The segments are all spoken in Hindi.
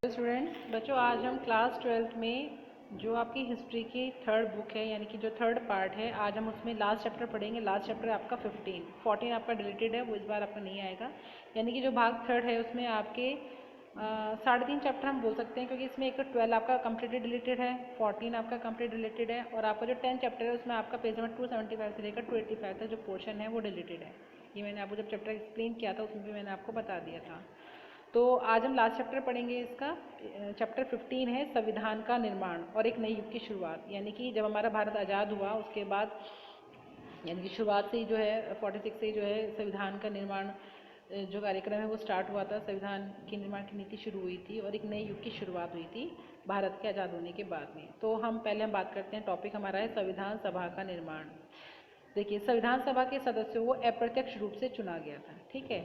स्टूडेंट बच्चों, आज हम क्लास 12th में जो आपकी हिस्ट्री की थर्ड बुक है यानी कि जो थर्ड पार्ट है, आज हम उसमें लास्ट चैप्टर पढ़ेंगे। लास्ट चैप्टर आपका 14 आपका डिलीटेड है, वो इस बार आपका नहीं आएगा। यानी कि जो भाग थर्ड है उसमें आपके 3.5 चैप्टर हम बोल सकते हैं, क्योंकि इसमें एक 12 आपका कम्प्लीटली डिलीटेड है, 14 आपका कम्प्लीट डिलीटेड है, और आपका जो 10 चैप्टर है उसमें आपका पेज नंबर 275 से लेकर 285 तक जो पोर्शन है वो डिलीटेड है। ये मैंने आपको जब चैप्टर एक्सप्लेन किया था उसमें भी मैंने आपको बता दिया था। तो आज हम लास्ट चैप्टर पढ़ेंगे। इसका चैप्टर 15 है संविधान का निर्माण और एक नई युग की शुरुआत। यानी कि जब हमारा भारत आज़ाद हुआ उसके बाद यानी कि शुरुआत से ही जो है 46 से जो है संविधान का निर्माण जो कार्यक्रम है वो स्टार्ट हुआ था। संविधान के निर्माण की नीति शुरू हुई थी और एक नए युग की शुरुआत हुई थी भारत के आज़ाद होने के बाद में। तो पहले हम बात करते हैं, टॉपिक हमारा है संविधान सभा का निर्माण। देखिए, संविधान सभा के सदस्यों को अप्रत्यक्ष रूप से चुना गया था, ठीक है,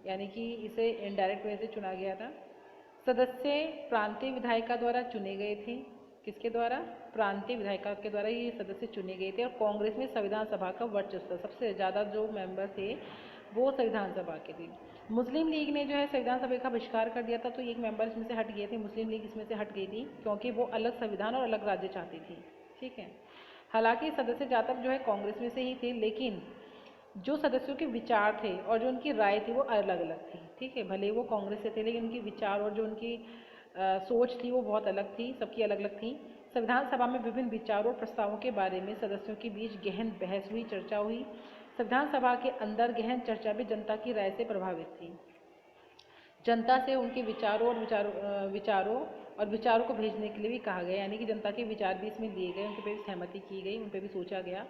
यानी कि इसे इनडायरेक्ट वे से चुना गया था। सदस्य प्रांतीय विधायिका द्वारा चुने गए थे। किसके द्वारा? प्रांतीय विधायिका के द्वारा ये सदस्य चुने गए थे। और कांग्रेस में संविधान सभा का वर्चस्व, सबसे ज़्यादा जो मेंबर थे वो संविधान सभा के थे। मुस्लिम लीग ने जो है संविधान सभा का बहिष्कार कर दिया था, तो एक मेंबर इसमें से हट गए थे। मुस्लिम लीग इसमें से हट गई थी क्योंकि वो अलग संविधान और अलग राज्य चाहती थी, ठीक है। हालांकि सदस्य ज़्यादातर जो है कांग्रेस में से ही थे, लेकिन जो सदस्यों के विचार थे और जो उनकी राय थी वो अलग अलग थी, ठीक है। भले वो कांग्रेस से थे लेकिन उनके विचार और जो उनकी सोच थी वो बहुत अलग थी, सबकी अलग अलग थी। संविधान सभा में विभिन्न विचारों और प्रस्तावों के बारे में सदस्यों के बीच गहन बहस हुई, चर्चा हुई। संविधान सभा के अंदर गहन चर्चा भी जनता की राय से प्रभावित थी। जनता से उनके विचारों को भेजने के लिए भी कहा गया, यानी कि जनता के विचार भी इसमें दिए गए, उनके पे भी सहमति की गई, उन पर भी सोचा गया।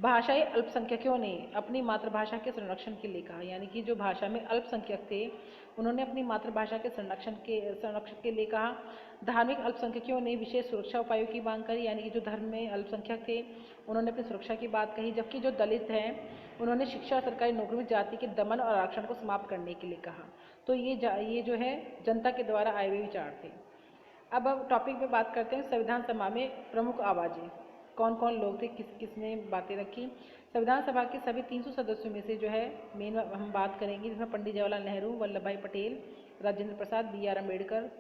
भाषाई अल्पसंख्यकों ने अपनी मातृभाषा के संरक्षण के लिए कहा, यानी कि जो भाषा में अल्पसंख्यक थे उन्होंने अपनी मातृभाषा के संरक्षण के लिए कहा। धार्मिक अल्पसंख्यकों ने विशेष सुरक्षा उपायों की मांग करी, यानी कि जो धर्म में अल्पसंख्यक थे उन्होंने अपनी सुरक्षा की बात कही। जबकि जो दलित हैं उन्होंने शिक्षा और सरकारी नौकरी में जाति के दमन और आरक्षण को समाप्त करने के लिए कहा। तो ये जो है जनता के द्वारा आए हुए विचार थे। अब टॉपिक पे बात करते हैं, संविधान सभा में प्रमुख आवाज़ें कौन कौन लोग थे, किस किसने बातें रखी। संविधान सभा के सभी 300 सदस्यों में से जो है मेन हम बात करेंगे, जिसमें पंडित जवाहरलाल नेहरू, वल्लभ भाई पटेल, राजेंद्र प्रसाद, BR अम्बेडकर,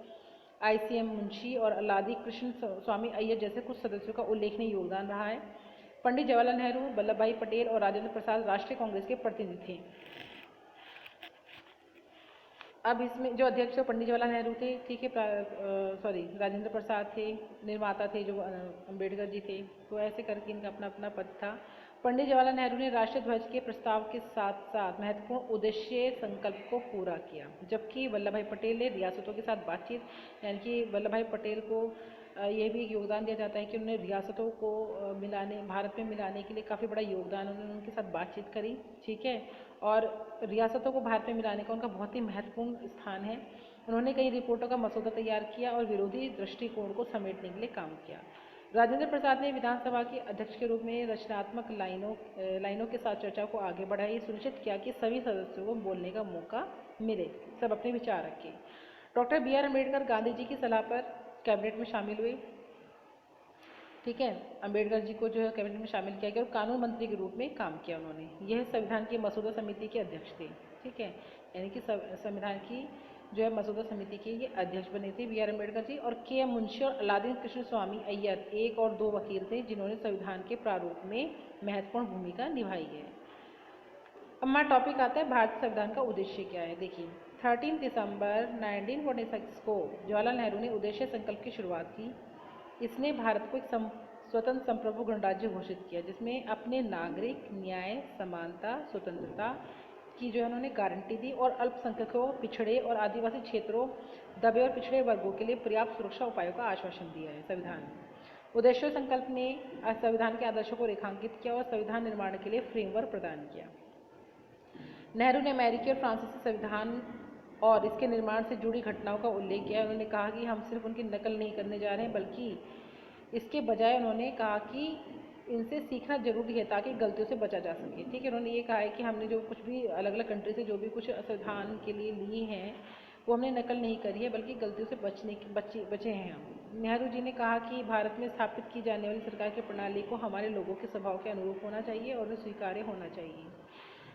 ICM मुंशी और अल्लादी कृष्ण स्वामी अय्यर जैसे कुछ सदस्यों का उल्लेखनीय योगदान रहा है। पंडित जवाहरलाल नेहरू, वल्लभ भाई पटेल और राजेंद्र प्रसाद राष्ट्रीय कांग्रेस के प्रतिनिधि थे। अब इसमें जो अध्यक्ष थे पंडित जवाहरलाल नेहरू थे, ठीक है, राजेंद्र प्रसाद थे, निर्माता थे जो अम्बेडकर जी थे। तो ऐसे करके इनका अपना अपना पद था। पंडित जवाहरलाल नेहरू ने राष्ट्रीय ध्वज के प्रस्ताव के साथ साथ महत्वपूर्ण उद्देश्य संकल्प को पूरा किया, जबकि वल्लभ भाई पटेल ने रियासतों के साथ बातचीत, यानी कि वल्लभ भाई पटेल को ये भी एक योगदान दिया जाता है कि उन्होंने रियासतों को भारत में मिलाने के लिए काफ़ी बड़ा योगदान, उन्होंने उनके साथ बातचीत करी, ठीक है। और रियासतों को भारत में मिलाने का उनका बहुत ही महत्वपूर्ण स्थान है। उन्होंने कई रिपोर्टों का मसौदा तैयार किया और विरोधी दृष्टिकोण को समेटने के लिए काम किया। राजेंद्र प्रसाद ने विधानसभा के अध्यक्ष के रूप में रचनात्मक लाइनों के साथ चर्चा को आगे बढ़ाया, सुनिश्चित किया कि सभी सदस्यों को बोलने का मौका मिले, सब अपने विचार रखें। डॉक्टर BR अम्बेडकर गांधी जी की सलाह पर कैबिनेट में शामिल हुए, ठीक है। अंबेडकर जी को जो है कैबिनेट में शामिल किया गया और कानून मंत्री के रूप में काम किया उन्होंने। यह संविधान की मसौदा समिति के अध्यक्ष थे, ठीक है, यानी कि संविधान की जो है मसौदा समिति के ये अध्यक्ष बने थे BR अम्बेडकर जी। और KM मुंशी और अलादीन कृष्ण स्वामी अय्यर 1 और 2 वकील थे जिन्होंने संविधान के प्रारूप में महत्वपूर्ण भूमिका निभाई है। अब हमारा टॉपिक आता है भारतीय संविधान का उद्देश्य क्या है। देखिए, 13 दिसंबर 1946 को जवाहरलाल नेहरू ने उद्देश्य संकल्प की शुरुआत की। इसने भारत को एक स्वतंत्र संप्रभु गणराज्य घोषित किया, जिसमें अपने नागरिक, न्याय, समानता, स्वतंत्रता की जो है उन्होंने गारंटी दी और अल्पसंख्यकों, पिछड़े और आदिवासी क्षेत्रों, दबे और पिछड़े वर्गों के लिए पर्याप्त सुरक्षा उपायों का आश्वासन दिया है संविधान में। उद्देश्य संकल्प ने संविधान के आदर्शों को रेखांकित किया और संविधान निर्माण के लिए फ्रेमवर्क प्रदान किया। नेहरू ने अमेरिकी और फ्रांसीसी संविधान और इसके निर्माण से जुड़ी घटनाओं का उल्लेख किया। उन्होंने कहा कि हम सिर्फ उनकी नकल नहीं करने जा रहे हैं, बल्कि इसके बजाय उन्होंने कहा कि इनसे सीखना जरूरी है ताकि गलतियों से बचा जा सके, ठीक है। उन्होंने ये कहा है कि हमने जो कुछ भी अलग अलग कंट्री से जो भी कुछ संविधान के लिए लिए हैं वो हमने नकल नहीं करी है, बल्कि गलतियों से बचे हैं हम। नेहरू जी ने कहा कि भारत में स्थापित की जाने वाली सरकार की प्रणाली को हमारे लोगों के स्वभाव के अनुरूप होना चाहिए और स्वीकार्य होना चाहिए।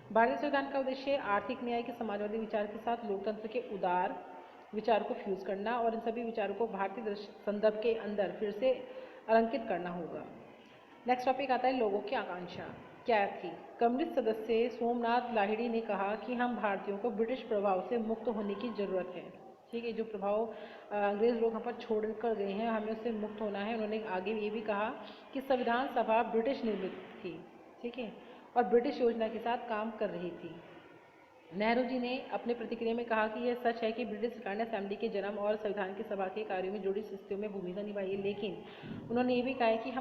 भारतीय संविधान का उद्देश्य आर्थिक न्याय के समाजवादी विचार के साथ लोकतंत्र के उदार, विचारों को फ्यूज़ करना और इन सभी विचारों को भारतीय संदर्भ के अंदर फिर से अलंकित करना होगा। नेक्स्ट टॉपिक आता है लोगों की आकांक्षा क्या थी। कम्युनिस्ट सदस्य सोमनाथ लाहिड़ी ने कहा कि हम भारतीयों को ब्रिटिश प्रभाव से मुक्त होने की ज़रूरत है। ठीक है, जो प्रभाव अंग्रेज़ लोग हम पर छोड़ कर गए हैं हमें उससे मुक्त होना है। उन्होंने आगे ये भी कहा कि संविधान सभा ब्रिटिश निर्मित थी, ठीक है, और ब्रिटिश योजना के साथ काम कर रही थी। नेहरू जी ने अपने प्रतिक्रिया में कहा कि यह सच है कि ब्रिटिश सरकार ने असेंबली के जन्म और संविधान की सभा के कार्यों में जुड़ी स्थितियों में भूमिका निभाई है, लेकिन उन्होंने ये भी कहा है कि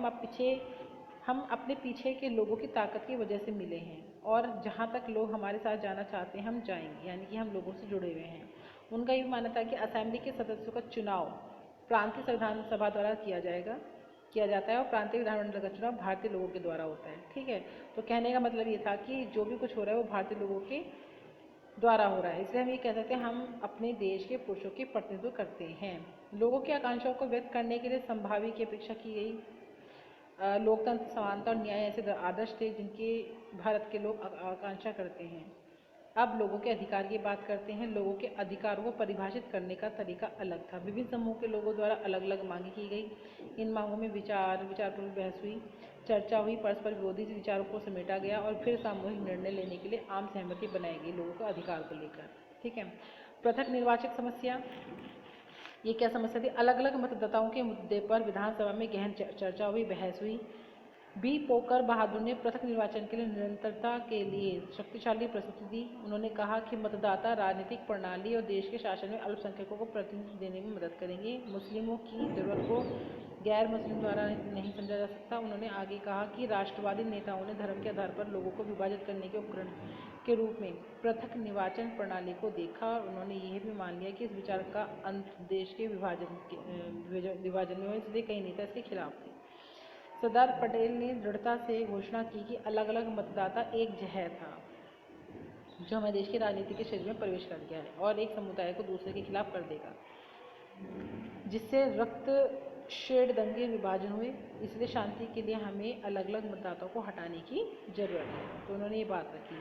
हम अपने पीछे के लोगों की ताकत की वजह से मिले हैं और जहाँ तक लोग हमारे साथ जाना चाहते हैं हम जाएंगे, यानी कि हम लोगों से जुड़े हुए हैं। उनका ये मानना था कि असेंबली के सदस्यों का चुनाव प्रांतीय संविधान सभा द्वारा किया जाता है और प्रांतीय विधानमंडल का चुनाव भारतीय लोगों के द्वारा होता है। ठीक है, तो कहने का मतलब ये था कि जो भी कुछ हो रहा है वो भारतीय लोगों के द्वारा हो रहा है, इसलिए हम ये कह सकते हैं हम अपने देश के पुरुषों की प्रतिनिधित्व करते हैं। लोगों की आकांक्षाओं को व्यक्त करने के लिए संभावी की अपेक्षा की गई। लोकतंत्र, समानता और न्याय ऐसे आदर्श थे जिनके भारत के लोग आकांक्षा करते हैं। अब लोगों के अधिकार की बात करते हैं। लोगों के अधिकारों को परिभाषित करने का तरीका अलग था। विभिन्न समूह के लोगों द्वारा अलग अलग मांगे की गई। इन मांगों में विचारपूर्वक बहस हुई, चर्चा हुई, परस्पर विरोधी विचारों को समेटा गया और फिर सामूहिक निर्णय लेने के लिए आम सहमति बनाई गई लोगों के अधिकार को लेकर। ठीक है, पृथक निर्वाचक समस्या, ये क्या समस्या थी। अलग अलग मतदाताओं के मुद्दे पर विधानसभा में गहन चर्चा हुई, बहस हुई। बी पोकर बहादुर ने पृथक निर्वाचन के लिए निरंतरता के लिए शक्तिशाली प्रस्तुति दी। उन्होंने कहा कि मतदाता राजनीतिक प्रणाली और देश के शासन में अल्पसंख्यकों को प्रतिनिधित्व देने में मदद करेंगे। मुस्लिमों की जरूरत को गैर मुस्लिम द्वारा नहीं समझा जा सकता। उन्होंने आगे कहा कि राष्ट्रवादी नेताओं ने धर्म के आधार पर लोगों को विभाजित करने के उपकरण के रूप में पृथक निर्वाचन प्रणाली को देखा और उन्होंने यह भी मान लिया कि इस विचार का अंत देश के विभाजन में हो, इसलिए कई नेता इसके खिलाफ थे। सरदार पटेल ने दृढ़ता से घोषणा की कि अलग अलग मतदाता एक जहर था जो हमारे देश के राजनीति के क्षेत्र में प्रवेश कर गया है और एक समुदाय को दूसरे के खिलाफ कर देगा, जिससे रक्त शेड दंगे विभाजन हुए। इसलिए शांति के लिए हमें अलग अलग मतदाताओं को हटाने की जरूरत है। तो उन्होंने ये बात रखी।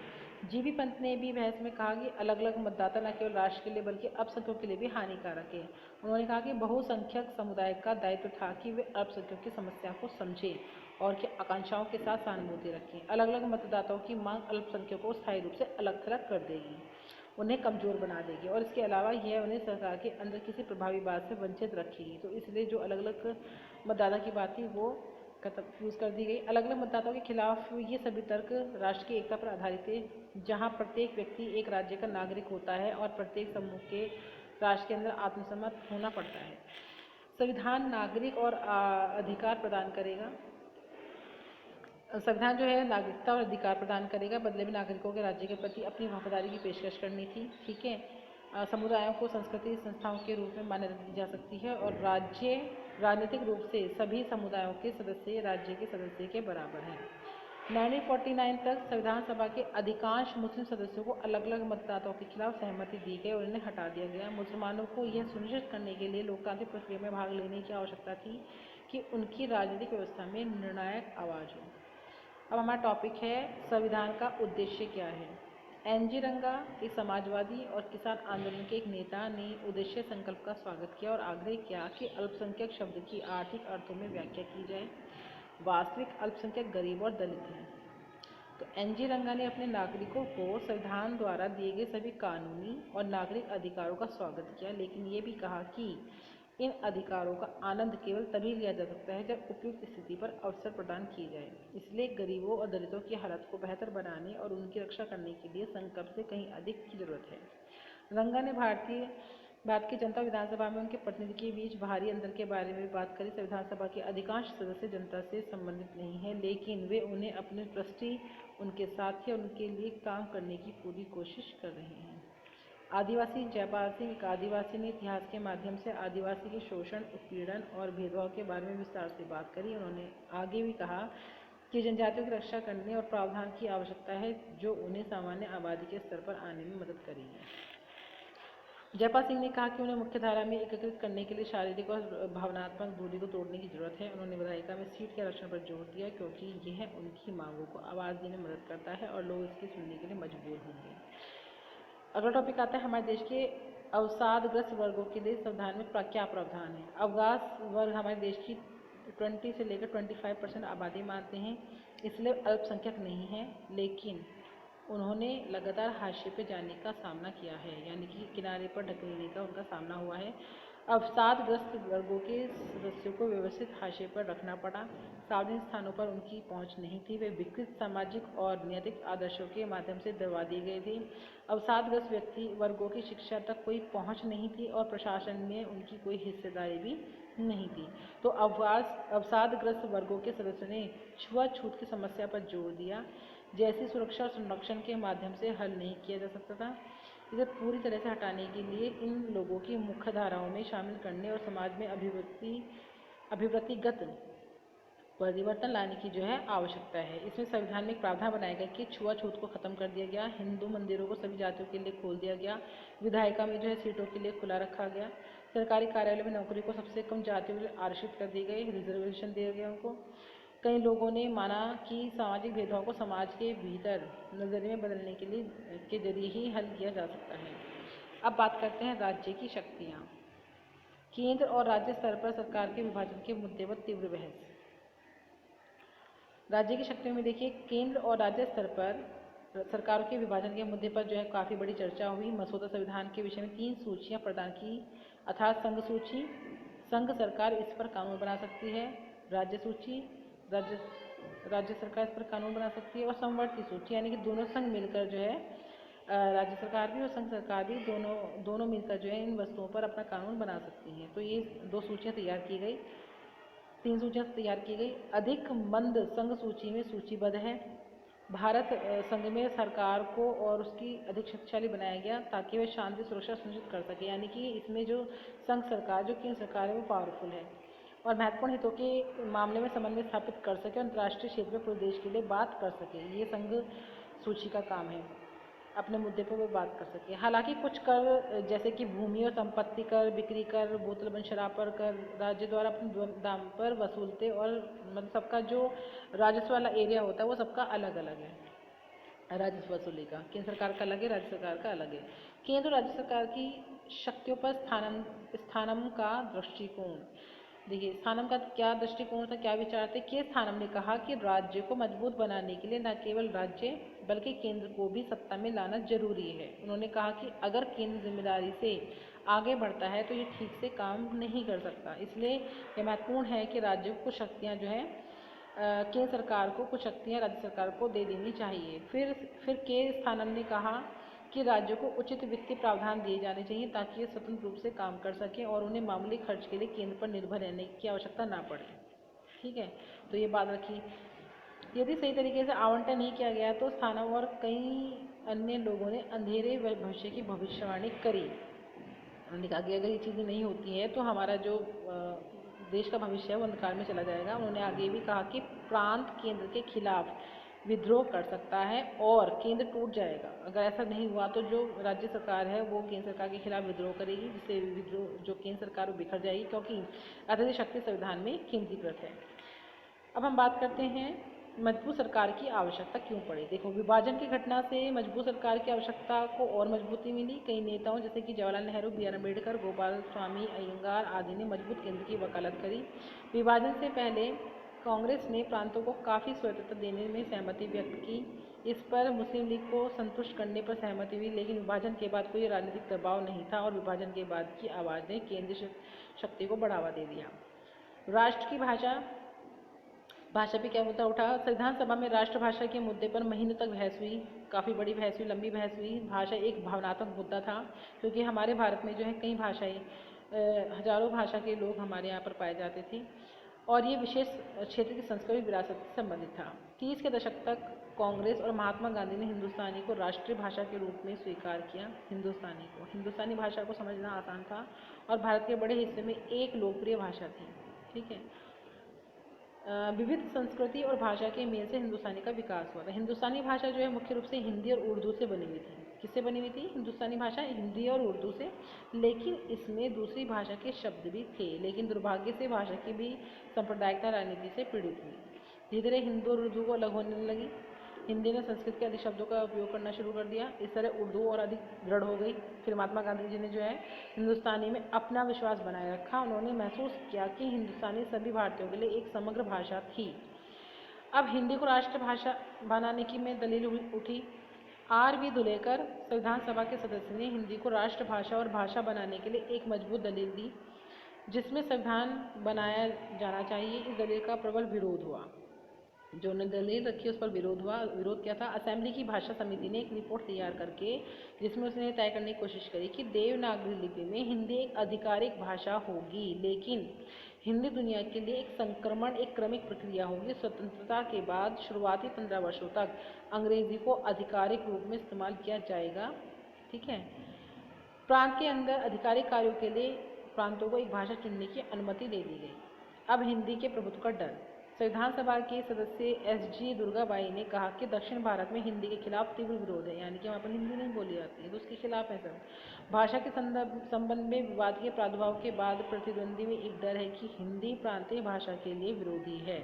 जीबी पंत ने भी बहस में कहा कि अलग अलग मतदाता न केवल राष्ट्र के लिए बल्कि अल्पसंख्यकों के लिए भी हानिकारक है। उन्होंने कहा कि बहुसंख्यक समुदाय का दायित्व था कि वे अल्पसंख्यकों की समस्या को समझें और की आकांक्षाओं के साथ सहानुभूति रखें। अलग अलग मतदाताओं की मांग अल्पसंख्यकों को स्थायी रूप से अलग थलग कर देगी, उन्हें कमज़ोर बना देगी और इसके अलावा यह उन्हें सरकार के अंदर किसी प्रभावी बात से वंचित रखेगी। तो इसलिए जो अलग अलग मतदाता की बात थी वो यूज़ कर दी गई। अलग अलग मतदाताओं के खिलाफ ये सभी तर्क राष्ट्र की एकता पर आधारित थे, जहाँ प्रत्येक व्यक्ति एक राज्य का नागरिक होता है और प्रत्येक समूह के राष्ट्र के अंदर आत्मसम्मत होना पड़ता है। संविधान नागरिक और अधिकार प्रदान करेगा। संविधान जो है नागरिकता और अधिकार प्रदान करेगा, बदले में नागरिकों के राज्य के प्रति अपनी वफादारी की पेशकश करनी थी। ठीक है, समुदायों को संस्कृति संस्थाओं के रूप में मान्यता दी जा सकती है और राज्य राजनीतिक रूप से सभी समुदायों के सदस्य राज्य के सदस्य के बराबर हैं। 1949 तक संविधान सभा के अधिकांश मुस्लिम सदस्यों को अलग अलग मतदाताओं के खिलाफ सहमति दी गई और उन्हें हटा दिया गया। मुसलमानों को यह सुनिश्चित करने के लिए लोकतांत्रिक प्रक्रिया में भाग लेने की आवश्यकता थी कि उनकी राजनीतिक व्यवस्था में निर्णायक आवाज़ हो। अब हमारा टॉपिक है संविधान का उद्देश्य क्या है। एनजी रंगा, एक समाजवादी और किसान आंदोलन के एक नेता, ने उद्देश्य संकल्प का स्वागत किया और आग्रह किया कि अल्पसंख्यक शब्द की आर्थिक अर्थों में व्याख्या की जाए। वास्तविक अल्पसंख्यक गरीब और दलित हैं। तो एनजी रंगा ने अपने नागरिकों को संविधान द्वारा दिए गए सभी कानूनी और नागरिक अधिकारों का स्वागत किया, लेकिन ये भी कहा कि इन अधिकारों का आनंद केवल तभी लिया जा सकता है जब उपयुक्त स्थिति पर अवसर प्रदान किए जाए। इसलिए गरीबों और दलितों की हालत को बेहतर बनाने और उनकी रक्षा करने के लिए संकल्प से कहीं अधिक की जरूरत है। रंगा ने भारत की जनता विधानसभा में उनके प्रतिनिधि के बीच बाहरी अंतर के बारे में बात करी। संविधान सभा के अधिकांश सदस्य जनता से संबंधित नहीं हैं, लेकिन वे उन्हें अपने ट्रस्टी, उनके साथी और उनके लिए काम करने की पूरी कोशिश कर रहे हैं। आदिवासी जयपाल सिंह, एक आदिवासी ने इतिहास के माध्यम से आदिवासी के शोषण, उत्पीड़न और भेदभाव के बारे में विस्तार से बात करी। उन्होंने आगे भी कहा कि जनजातियों की रक्षा करने और प्रावधान की आवश्यकता है जो उन्हें सामान्य आबादी के स्तर पर आने में मदद करेगी। जयपाल सिंह ने कहा कि उन्हें मुख्यधारा में एकीकृत करने के लिए शारीरिक और भावनात्मक दूरी को तोड़ने की जरूरत है। उन्होंने विधायिका में सीट के आरक्षण पर जोर दिया क्योंकि यह उनकी मांगों को आवाज़ देने में मदद करता है और लोग इसकी सुनने के लिए मजबूर होंगे। अगला टॉपिक आता है हमारे देश के अवसादग्रस्त वर्गों के लिए संविधान में क्या प्रावधान है? अवकाश वर्ग हमारे देश की 20 से लेकर 25% आबादी मानते हैं, इसलिए अल्पसंख्यक नहीं है, लेकिन उन्होंने लगातार हाशिए पे जाने का सामना किया है, यानी कि किनारे पर ढकेलने का उनका सामना हुआ है। अवसादग्रस्त वर्गों के सदस्यों को व्यवस्थित हाशिए पर रखना पड़ा। सार्वजनिक स्थानों पर उनकी पहुंच नहीं थी, वे विकृत सामाजिक और नैतिक आदर्शों के माध्यम से दबा दिए गए थे। अवसादग्रस्त व्यक्ति वर्गों की शिक्षा तक कोई पहुंच नहीं थी और प्रशासन में उनकी कोई हिस्सेदारी भी नहीं थी। तो अवसादग्रस्त वर्गों के सदस्यों ने छुआछूत की समस्या पर जोर दिया, जैसी सुरक्षा और संरक्षण के माध्यम से हल नहीं किया जा सकता था। इसे पूरी तरह से हटाने के लिए इन लोगों की मुख्य धाराओं में शामिल करने और समाज में अभिवृत्तिगत परिवर्तन लाने की आवश्यकता है। इसमें संविधान में एक प्रावधान बनाया गया कि छुआछूत को खत्म कर दिया गया, हिंदू मंदिरों को सभी जातियों के लिए खोल दिया गया, विधायिका में सीटों के लिए खुला रखा गया, सरकारी कार्यालय में नौकरी को सबसे कम जातियों के लिए आरक्षित कर दी गई, रिजर्वेशन दिया गया उनको। कई लोगों ने माना कि सामाजिक भेदभाव को समाज के भीतर नजरिए में बदलने के जरिए ही हल किया जा सकता है। अब बात करते हैं राज्य की शक्तियाँ। केंद्र और राज्य स्तर पर सरकार के विभाजन के मुद्दे पर तीव्र बहस। राज्य की शक्तियों में देखिए, केंद्र और राज्य स्तर पर सरकारों के विभाजन के मुद्दे पर काफ़ी बड़ी चर्चा हुई। मसौदा संविधान के विषय में 3 सूचियाँ प्रदान की, अर्थात संघ सूची, संघ सरकार इस पर कानून बना सकती है, राज्य सूची, राज्य सरकार इस पर कानून बना सकती है, और समवर्ती सूची, यानी कि दोनों संघ मिलकर राज्य सरकार भी और संघ सरकार भी दोनों मिलकर इन वस्तुओं पर अपना कानून बना सकती हैं। तो ये 2 सूचियाँ तैयार की गई, 3 सूचियाँ तैयार की गई। अधिक मंद संघ सूची में सूचीबद्ध है। भारत संघ में सरकार को और उसकी अधिक शक्तिशाली बनाया गया ताकि वह शांति सुरक्षा सुनिश्चित कर सके, यानी कि इसमें संघ सरकार केंद्र सरकार है वो पावरफुल है और महत्वपूर्ण हितों के मामले में समन्वय स्थापित कर सके और अंतर्राष्ट्रीय क्षेत्र में पूरे देश के लिए बात कर सके। ये संघ सूची का काम है, अपने मुद्दे पर वो बात कर सके। हालांकि कुछ कर जैसे कि भूमि और संपत्ति कर, बिक्री कर, बोतलबंद शराब पर कर राज्य द्वारा अपने दाम पर वसूलते, और मतलब सबका जो राजस्व वाला एरिया होता है वो सबका अलग अलग है राजस्व वसूली का। केंद्र सरकार का अलग है, राज्य सरकार का अलग है। केंद्र और राज्य सरकार की शक्तियों पर स्थानम का दृष्टिकोण। देखिए, स्थानम का क्या दृष्टिकोण था, क्या विचार थे। के स्थानम ने कहा कि राज्य को मजबूत बनाने के लिए न केवल राज्य बल्कि केंद्र को भी सत्ता में लाना जरूरी है। उन्होंने कहा कि अगर केंद्र जिम्मेदारी से आगे बढ़ता है तो ये ठीक से काम नहीं कर सकता, इसलिए यह महत्वपूर्ण है कि राज्य को कुछ शक्तियाँ केंद्र सरकार को कुछ शक्तियाँ राज्य सरकार को दे देनी चाहिए। फिर के स्थानम ने कहा कि राज्यों को उचित वित्तीय प्रावधान दिए जाने चाहिए ताकि ये स्वतंत्र रूप से काम कर सकें और उन्हें मामूली खर्च के लिए केंद्र पर निर्भर रहने की आवश्यकता ना पड़े। ठीक है, तो ये बात रखी। यदि सही तरीके से आवंटन नहीं किया गया तो स्थानम और कई अन्य लोगों ने अंधेरे भविष्य की भविष्यवाणी करी। उन्होंने कहा कि अगर ये चीज़ें नहीं होती हैं तो हमारा जो देश का भविष्य है वो अंधकार में चला जाएगा। उन्होंने आगे भी कहा कि प्रांत केंद्र के खिलाफ विद्रोह कर सकता है और केंद्र टूट जाएगा। अगर ऐसा नहीं हुआ तो जो राज्य सरकार है वो केंद्र सरकार के खिलाफ विद्रोह करेगी, जिससे जो केंद्र सरकार वो बिखर जाएगी, क्योंकि अत्यधिक शक्ति संविधान में केंद्रीकृत है। अब हम बात करते हैं मजबूत सरकार की आवश्यकता क्यों पड़ी। देखो, विभाजन की घटना से मजबूत सरकार की आवश्यकता को और मजबूती मिली। कई नेताओं जैसे कि जवाहरलाल नेहरू, बी आर अम्बेडकर, गोपाल स्वामी अयंगार आदि ने मजबूत केंद्र की वकालत करी। विभाजन से पहले कांग्रेस ने प्रांतों को काफ़ी स्वतंत्रता देने में सहमति व्यक्त की। इस पर मुस्लिम लीग को संतुष्ट करने पर सहमति हुई, लेकिन विभाजन के बाद कोई राजनीतिक दबाव नहीं था और विभाजन के बाद की आवाज़ ने केंद्रीय शक्ति को बढ़ावा दे दिया। राष्ट्र की भाषा पे क्या मुद्दा उठा। संविधान सभा में राष्ट्रभाषा के मुद्दे पर महीनों तक बहस हुई, काफ़ी बड़ी बहस हुई, लंबी बहस हुई। भाषा एक भावनात्मक मुद्दा था क्योंकि हमारे भारत में कई भाषाएं, हजारों भाषा के लोग हमारे यहाँ पर पाए जाते थे और ये विशेष क्षेत्र की सांस्कृतिक विरासत से संबंधित था। 30 के दशक तक कांग्रेस और महात्मा गांधी ने हिंदुस्तानी को राष्ट्रीय भाषा के रूप में स्वीकार किया। हिंदुस्तानी भाषा को समझना आसान था और भारत के बड़े हिस्से में एक लोकप्रिय भाषा थी। ठीक है, विविध संस्कृति और भाषा के मेल से हिंदुस्तानी का विकास हुआ था। हिंदुस्तानी भाषा मुख्य रूप से हिंदी और उर्दू से बनी हुई थी। किससे बनी हुई थी हिंदुस्तानी भाषा? हिंदी और उर्दू से, लेकिन इसमें दूसरी भाषा के शब्द भी थे। लेकिन दुर्भाग्य से भाषा की भी सांप्रदायिकता राजनीति से पीड़ित हुई। धीरे धीरे हिंदी और उर्दू को अलग होने लगी। हिंदी ने संस्कृत के अधिक शब्दों का उपयोग करना शुरू कर दिया। इस तरह उर्दू और अधिक दृढ़ हो गई। फिर महात्मा गांधी जी ने जो है हिंदुस्तानी में अपना विश्वास बनाए रखा। उन्होंने महसूस किया कि हिंदुस्तानी सभी भारतीयों के लिए एक समग्र भाषा थी। अब हिंदी को राष्ट्रभाषा बनाने की में दलील उठी। R.V. दुलेकर संविधान सभा के सदस्य ने हिंदी को राष्ट्रभाषा और भाषा बनाने के लिए एक मजबूत दलील दी, जिसमें संविधान बनाया जाना चाहिए। इस दलील का प्रबल विरोध हुआ। जो उन्होंने दलील रखी उस पर विरोध हुआ। विरोध क्या था? असेंबली की भाषा समिति ने एक रिपोर्ट तैयार करके जिसमें उसने तय करने की कोशिश करी कि देवनागरी लिपि में हिंदी एक आधिकारिक भाषा होगी, लेकिन हिंदी दुनिया के लिए एक संक्रमण, एक क्रमिक प्रक्रिया होगी। स्वतंत्रता के बाद शुरुआती 15 वर्षों तक अंग्रेजी को आधिकारिक रूप में इस्तेमाल किया जाएगा। ठीक है। प्रांत के अंदर आधिकारिक कार्यों के लिए प्रांतों को एक भाषा चुनने की अनुमति दे दी गई। अब हिंदी के प्रभुत्व का डर। संविधान सभा के सदस्य S.G. दुर्गाबाई ने कहा कि दक्षिण भारत में हिंदी के खिलाफ तीव्र विरोध है, यानी कि वहाँ पर हिंदी नहीं बोली जाती है, तो उसके खिलाफ है सब। भाषा के संबंध में विवाद के प्रादुर्भाव के बाद प्रतिद्वंदी में एक डर है कि हिंदी प्रांतीय भाषा के लिए विरोधी है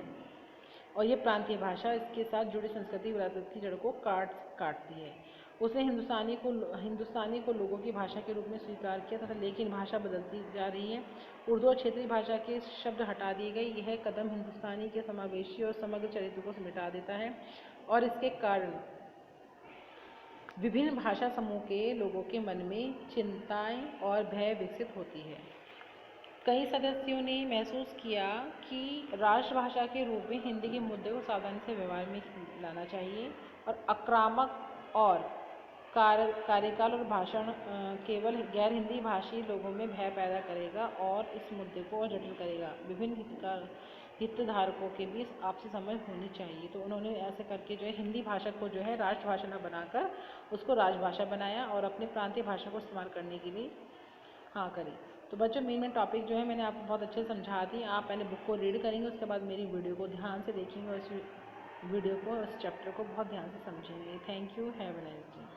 और ये प्रांतीय भाषा इसके साथ जुड़ी संस्कृति विरासत की जड़ को काटती है। उसने हिंदुस्तानी को लोगों की भाषा के रूप में स्वीकार किया तथा लेकिन भाषा बदलती जा रही है। उर्दू और क्षेत्रीय भाषा के शब्द हटा दिए गए। यह कदम हिंदुस्तानी के समावेशी और समग्र चरित्र को मिटा देता है और इसके कारण विभिन्न भाषा समूह के लोगों के मन में चिंताएं और भय विकसित होती है। कई सदस्यों ने महसूस किया कि राष्ट्रभाषा के रूप में हिंदी के मुद्दे को सावधानी से व्यवहार में लाना चाहिए और आक्रामक और कार्यकाल और भाषण केवल गैर हिंदी भाषी लोगों में भय पैदा करेगा और इस मुद्दे को और जटिल करेगा। विभिन्न हितधारकों के बीच आपसी समझ होनी चाहिए। तो उन्होंने ऐसे करके जो है हिंदी भाषा को जो है राष्ट्रभाषा न बनाकर उसको राजभाषा बनाया और अपने प्रांतीय भाषा को इस्तेमाल करने के लिए करी। तो बच्चों मेन टॉपिक जो है मैंने आपको बहुत अच्छे से समझा दी। आप पहले बुक को रीड करेंगे, उसके बाद मेरी वीडियो को ध्यान से देखेंगे और इस वीडियो को, इस चैप्टर को बहुत ध्यान से समझेंगे। Thank you. Have a nice day.